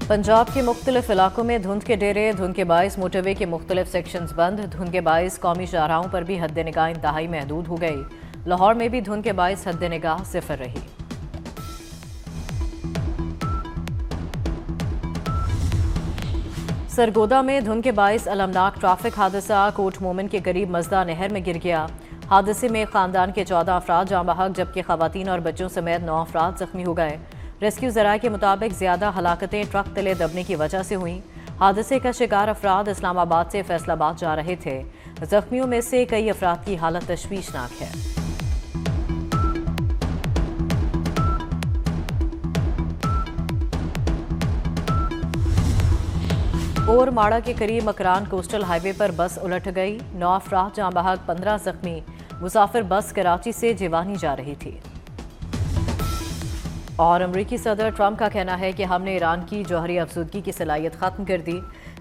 पंजाब के मुख्तलिफ इलाकों में धुंध के डेरे, धुंध के बाइस मोटरवे के मुख्तलिफ सेक्शंस बंद, धुंध के बाइस कौमी शाहराहों पर भी हद निगाह इंतहाई महदूद हो गई। लाहौर में भी धुंध के बाइस हद निगाह सिफर रही। सरगोदा में धुंध के बाइस अलमनाक ट्रैफिक हादसा, कोट मोमिन के करीब मजदा नहर में गिर गया। हादसे में खानदान के 14 अफराद जाँ बहक, जबकि खवातीन और बच्चों समेत 9 अफराद जख्मी हो गए। रेस्क्यू ज़राए के मुताबिक ज़्यादा हलाकतें ट्रक तले दबने की वजह से हुई। हादसे का शिकार अफराद इस्लामाबाद से फैसलाबाद जा रहे थे। जख्मियों में से कई अफराद की हालत तशवीशनाक है। और माड़ा के करीब मकरान कोस्टल हाईवे पर बस उलट गई। 9 अफराद जाँ बहक, 15 जख्मी। मुसाफिर बस कराची से जिवानी जा रही थी। और अमरीकी सदर ट्रंप का कहना है कि हमने ईरान की जौहरी अफसुदगी की सलाहियत ख़त्म कर दी।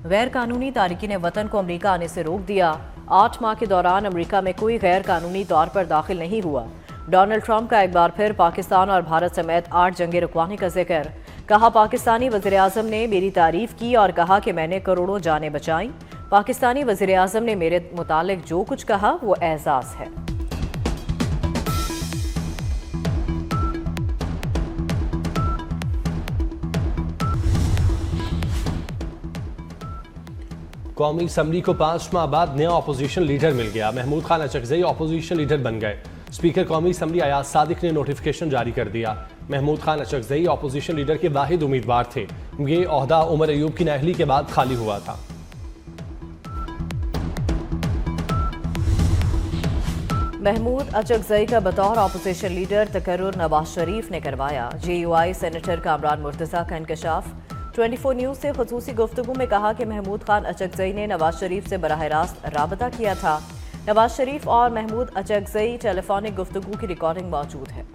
गैर कानूनी तारिकीन वतन को अमरीका आने से रोक दिया। 8 माह के दौरान अमरीका में कोई गैर कानूनी तौर पर दाखिल नहीं हुआ। डोनाल्ड ट्रंप का एक बार फिर पाकिस्तान और भारत समेत 8 जंगे रुकवाने का जिक्र। कहा, पाकिस्तानी वज़ीर-ए-आज़म ने मेरी तारीफ की और कहा कि मैंने करोड़ों जानें बचाईं। पाकिस्तानी वज़ीर-ए-आज़म ने मेरे मुतालिक जो कुछ कहा वो एजाज़ है। कौमी असम्बली को 5 माह बाद नया अपोजिशन लीडर मिल गया। महमूद खान अचकज़ई अपोजिशन लीडर बन गए। स्पीकर कौमी असम्बली अयाज सादिक ने नोटिफिकेशन जारी कर दिया। महमूद खान अचकज़ई अपोजिशन लीडर के वाहिद उम्मीदवार थे। ये ओहदा उमर अयूब की नाअहली के बाद खाली हुआ था। महमूद अचकज़ई का बतौर अपोजिशन लीडर तकर्रुर नवाज शरीफ ने करवाया। JUI सेनेटर कामरान मुर्तज़ा का इंकशाफ। 24 न्यूज़ से खुसूसी गुफ्तगू में कहा कि महमूद खान अचकज़ई ने नवाज शरीफ से बराह रास्त राबता किया था। नवाज शरीफ और महमूद अचकज़ई टेलीफोनिक गुफ्तगू की रिकॉर्डिंग मौजूद है।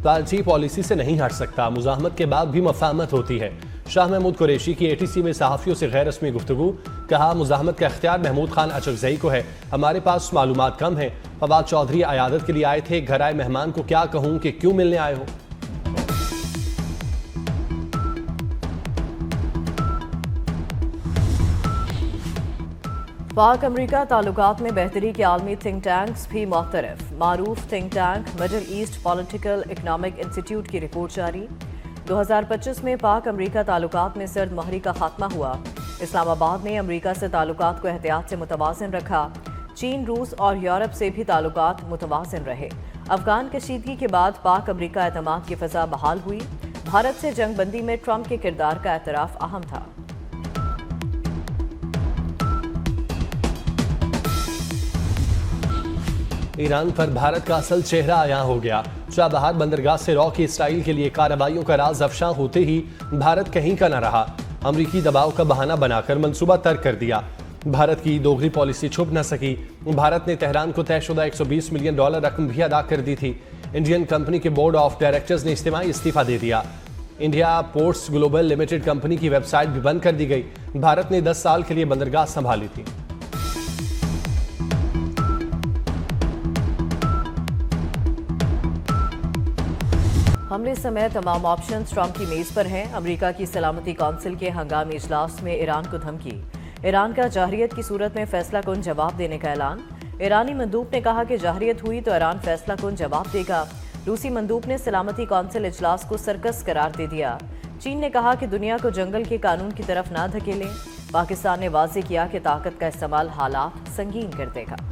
पार्टी पॉलिसी से नहीं हट सकता, मुज़ाहमत के बाद भी मफाहमत होती है। शाह महमूद कुरैशी की ATC में सहाफ़ियों से गैर रस्मी गुफ्तगू। कहा, मुज़ाहमत का इख्तियार महमूद खान अचकज़ई को है, हमारे पास मालूमात कम है। फवाद चौधरी अयादत के लिए आए थे, घर आए मेहमान को क्या कहूँ कि क्यों मिलने आए हो। पाक अमरीका ताल्लुकात में बेहतरी के आलमी थिंक टैंक्स भी मुख्तलिफ। मारूफ think tank Middle East political economic institute की रिपोर्ट जारी। 2025 में पाक अमरीका ताल्लुकात में सर्द महरी का खात्मा हुआ। इस्लामाबाद ने अमरीका से ताल्लुकात को एहतियात से मुतवाज़िन रखा। चीन, रूस और यूरोप से भी ताल्लुकात मुतवाज़िन रहे। अफगान कशीदगी के बाद पाक अमरीका एतमाद की फ़ज़ा बहाल हुई। भारत से जंगबंदी में ट्रंप के किरदार का एतराफ़ अहम था। ईरान पर भारत का असल चेहरा आया हो गया। चाबहार बंदरगाह से रॉ की इसराइल के लिए कार्रवाइयों का राज अफशा होते ही भारत कहीं का न रहा। अमरीकी दबाव का बहाना बनाकर मंसूबा तर्क कर दिया। भारत की दोगली पॉलिसी छुप न सकी। भारत ने तेहरान को तयशुदा $120 मिलियन रकम भी अदा कर दी थी। इंडियन कंपनी के बोर्ड ऑफ डायरेक्टर्स ने इज्तिमाई इस्तीफा दे दिया। India ports global limited company की वेबसाइट भी बंद कर दी गई। भारत ने 10 साल के लिए बंदरगाह संभाली थी। हमले समेत तमाम ऑप्शन ट्रंप की मेज पर हैं। अमेरिका की सलामती कौंसिल के हंगामी इजलास में ईरान को धमकी। ईरान का जाहरियत की सूरत में फैसला कुन जवाब देने का ऐलान। ईरानी मंदूब ने कहा कि जाहरियत हुई तो ईरान फैसला कुन जवाब देगा। रूसी मंदूब ने सलामती कौंसिल इजलास को सर्कस करार दे दिया। चीन ने कहा कि दुनिया को जंगल के कानून की तरफ ना धकेलें। पाकिस्तान ने वाज़ेह किया कि ताकत का इस्तेमाल हालात संगीन कर देगा।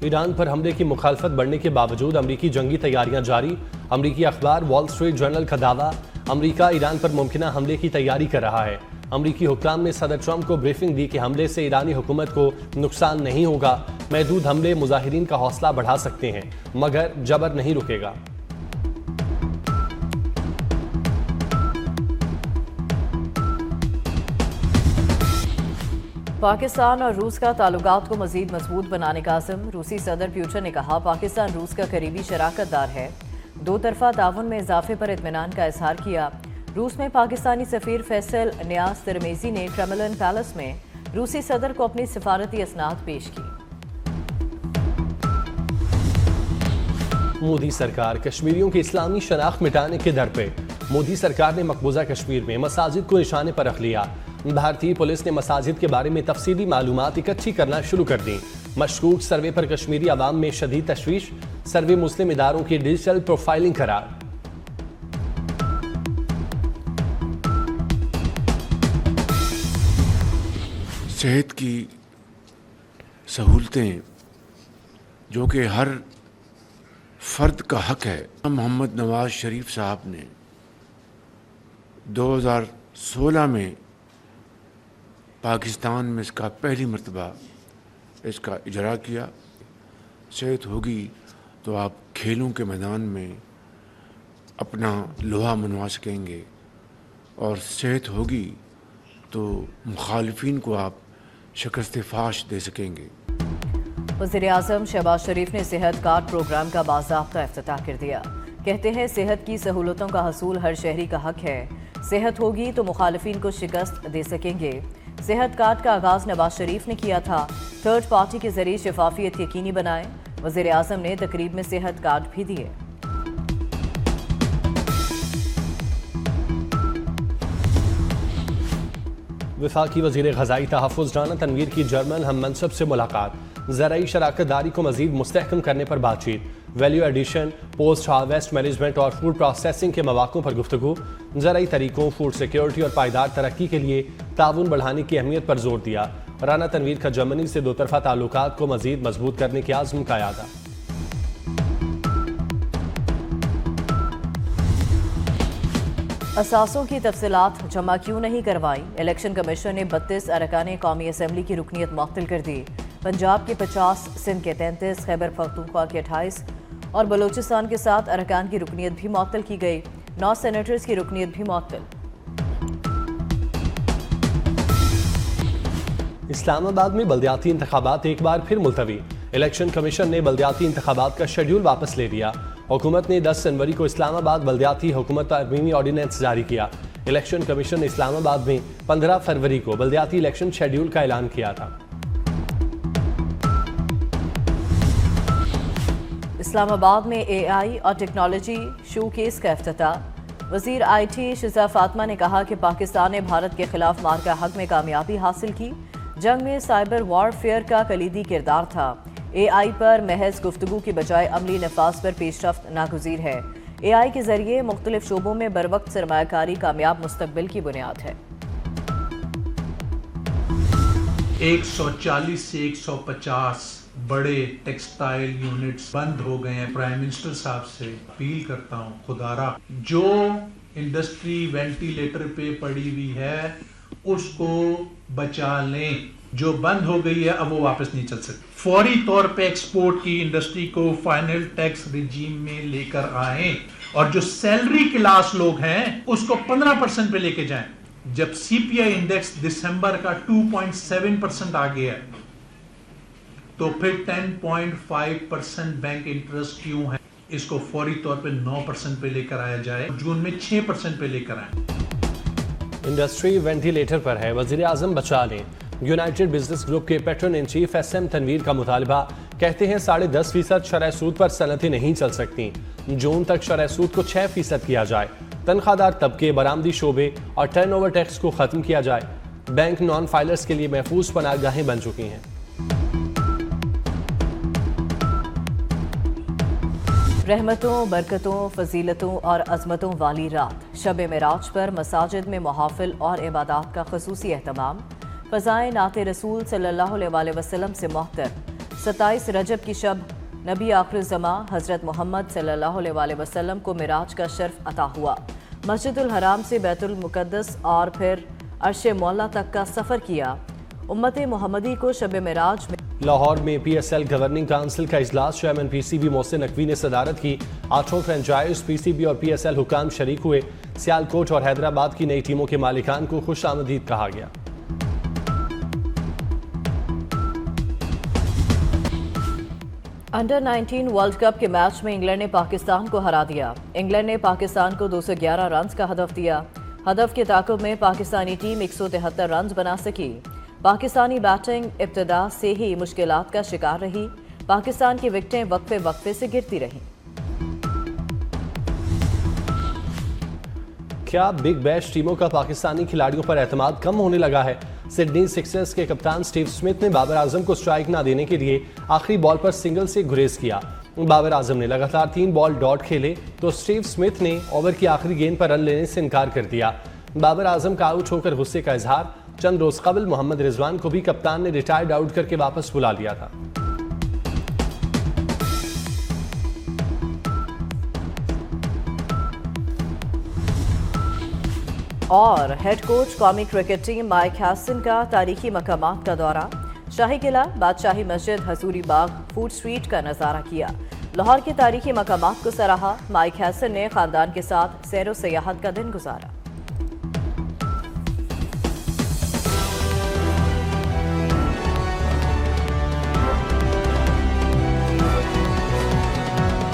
ईरान पर हमले की मुखालफत बढ़ने के बावजूद अमरीकी जंगी तैयारियां जारी। अमरीकी अखबार वॉल स्ट्रीट जर्नल का दावा, अमरीका ईरान पर मुमकिना हमले की तैयारी कर रहा है। अमरीकी हुक्काम ने सदर ट्रंप को ब्रीफिंग दी कि हमले से ईरानी हुकूमत को नुकसान नहीं होगा। महदूद हमले मुजाहिरीन का हौसला बढ़ा सकते हैं, मगर जबर नहीं रुकेगा। पाकिस्तान और रूस का ताल्लुकात को मजीद मजबूत बनाने का अज़म। रूसी सदर प्यूटिन ने कहा, पाकिस्तान रूस का करीबी शराकतदार है। दो तरफा ताउन में इजाफे पर इत्मीनान का इजहार किया। रूस में पाकिस्तानी सफीर फैसल नियाज तिरमिजी ने क्रेमलिन पैलेस में रूसी सदर को अपनी सिफारती असनाद पेश की। मोदी सरकार कश्मीरियों की इस्लामी शनाख्त मिटाने के दर पे। मोदी सरकार ने मकबूजा कश्मीर में मसाजिद को निशाने पर रख लिया। भारतीय पुलिस ने मसाजिद के बारे में तफसीली मालूमात इकट्ठी करना शुरू कर दी। मशकूक सर्वे पर कश्मीरी अवाम में शदीद तशवीश। सर्वे मुस्लिम इदारों की डिजिटल प्रोफाइलिंग करार। सेहत की सहूलतें जो कि हर फ़र्द का हक है। मोहम्मद नवाज शरीफ साहब ने 2016 में पाकिस्तान में इसका पहली मर्तबा इसका इजरा किया। सेहत होगी तो आप खेलों के मैदान में अपना लोहा मनवा सकेंगे, और सेहत होगी तो मुखालिफिन को आप शिकस्त फाश दे सकेंगे। वज़ीर-ए-आज़म शहबाज शरीफ ने सेहत कार्ड प्रोग्राम का बाज़ाब्ता इफ्तिताह कर दिया। कहते हैं सेहत की सहूलतों का हसूल हर शहरी का हक है। सेहत होगी तो मुखालिफिन को शिकस्त दे सकेंगे। सेहत कार्ड का आगाज़ नवाज शरीफ ने किया था। थर्ड पार्टी के जरिए शफाफियत यकीनी बनाए। वज़ीर-ए-आज़म ने तकरीब में सेहत कार्ड भी दिए। वफाकी वज़ीर ग़ज़ाई तहफ़्फ़ुज़ राना तनवीर की जर्मन हम मनसब से मुलाकात। ज़राई शराकत दारी को मज़ीद मुस्तहकम करने पर बातचीत। Value addition, post harvest management और फूड प्रोसेसिंग के मौक़ों पर गुफ्तगू। ज़राई तरीक़ों, फूड सिक्योरिटी और पायदार तरक्की के लिए ताउन बढ़ाने की अहमियत पर जोर दिया। राना तनवीर का जर्मनी से दोतरफ़ा ताल्लुकात को मज़ीद मजबूत करने के आज़म का यादा। असासों की तफसीलात जमा क्यों नहीं करवाई? इलेक्शन कमीशन ने 32 अरकान कौमी असम्बली की रुकनीत मुअत्तल कर दी। पंजाब के 50, सिंध के 33, खैबर पख्तूनख्वा के 28 और बलूचिस्तान के 7 अरकान की रुकनीत भी मुअत्तल की गई। 9 सेनेटर्स की रुकनीत भी मुअत्तल। इस्लामाबाद में बल्दियाती इंतखाबात एक बार फिर मुलतवी। इलेक्शन कमीशन ने बल्दियाती इंतखाबात का शेड्यूल वापस ले लिया। हुकूमत ने 10 जनवरी को इस्लामाबाद बल्दियाती हुकूमत तरमीमी ऑर्डिनेंस जारी किया। इलेक्शन कमीशन ने इस्लामाबाद में 15 फरवरी को बल्दियाती इलेक्शन शेड्यूल का ऐलान किया था। इस्लामाबाद में AI और टेक्नोलॉजी शोकेस का इफ्तिताह। वज़ीर IT शिज़ा फातिमा ने कहा कि पाकिस्तान ने भारत के खिलाफ मार्का हक में कामयाबी हासिल की। जंग में साइबर वॉरफेयर का कलीदी किरदार था। AI पर महज गुफ्तगू की बजाय अमली नफाज पर पेशरफ्त नागुज़ीर है। AI के जरिए मुख्तलिफ शोबों में बरवक्त सरमायाकारी कामयाब मुस्तकबिल की बुनियाद है। 140 से 150 बड़े टेक्सटाइल यूनिट्स बंद हो गए हैं। प्राइम मिनिस्टर साहब से अपील करता हूँ, खुदारा जो इंडस्ट्री वेंटिलेटर पे पड़ी हुई है उसको बचा लें। जो बंद हो गई है अब वो वापस नहीं चल सकती। फौरी तौर पे एक्सपोर्ट की इंडस्ट्री को फाइनल टैक्स रिजीम में लेकर आए और जो सैलरी क्लास लोग हैं उसको 15% पे लेके जाएं। जब CPI इंडेक्स दिसंबर का 2.7% आ गया तो फिर 10.5% बैंक इंटरेस्ट क्यों है? इसको फौरी तौर पे 9% पे लेकर आया जाए। जून में 6% पे लेकर आए। इंडस्ट्री वेंटिलेटर पर है, वज़ीर-ए-आज़म बचा लें। यूनाइटेड बिजनेस ग्रुप के patron in chief SM Tanveer का मुतालबा। कहते हैं 10.5% शरह सूद पर सनतें नहीं चल सकती। जून तक शरह सूद को 6% किया जाए। तनख्वाहदार तबके, बरामदी शोबे और टर्नओवर टैक्स को ख़त्म किया जाए। बैंक नॉन फाइलर्स के लिए महफूज पनाहगाहें बन चुकी हैं। रहमतों, बरकतों, फजीलतों और अजमतों वाली रात शब मेराज पर मसाजिद में मुहाफिल और इबादात का खसूसी एहतमाम। फ़ज़ाए नाते रसूल सल्लल्लाहु अलैहि वसल्लम से मुहतर। 27 रजब की शब नबी आखिर ज़मा हज़रत मोहम्मद सल्लल्लाहु अलैहि वसल्लम को मिराज का शर्फ अता हुआ। मस्जिदुल हराम से बैतुल मुक़द्दस और फिर अर्श मौला तक का सफ़र किया। उम्मत मोहम्मदी को शब मेराज में लाहौर में PSL गवर्निंग काउंसिल का इजलास। चेयरमैन PCB मोहसिन नकवी ने सदारत की। 8 फ्रेंचाइज PCB और PSL हुकाम शरीक हुए। सियालकोट और हैदराबाद की नई टीमों के मालिकान को खुश आमदीद कहा गया। अंडर 19 वर्ल्ड कप के मैच में इंग्लैंड ने पाकिस्तान को हरा दिया। इंग्लैंड ने पाकिस्तान को 211 रन का हदफ दिया। हदफ के ताक़ुब में पाकिस्तानी टीम 173 रन बना सकी। पाकिस्तानी बैटिंग इब्तिदा से ही मुश्किलात का शिकार रही। पाकिस्तान की विकेटें वक्फे वक्फे से गिरती रहीं। क्या बिग बैश टीमों का पाकिस्तानी खिलाड़ियों पर एतमाद कम होने लगा है? सिडनी सिक्सर्स के कप्तान स्टीव स्मिथ ने बाबर आजम को स्ट्राइक ना देने के लिए आखिरी बॉल पर सिंगल से गुरेज किया। बाबर आजम ने लगातार 3 बॉल डॉट खेले तो स्टीव स्मिथ ने ओवर की आखिरी गेंद पर रन लेने से इनकार कर दिया। बाबर आजम का आउट होकर गुस्से का इजहार। चंद रोज कबल मोहम्मद रिजवान को भी कप्तान ने रिटायर्ड आउट करके वापस बुला लिया था। और हेड कोच कौमी क्रिकेट टीम माइक हैसन का तारीखी मकामात का दौरा। शाही किला, बादशाही मस्जिद, हजूरी बाग, फूड स्ट्रीट का नज़ारा किया। लाहौर के तारीखी मकामात को सराहा। माइक हैसन ने खानदान के साथ सैर व सियाहत का दिन गुजारा।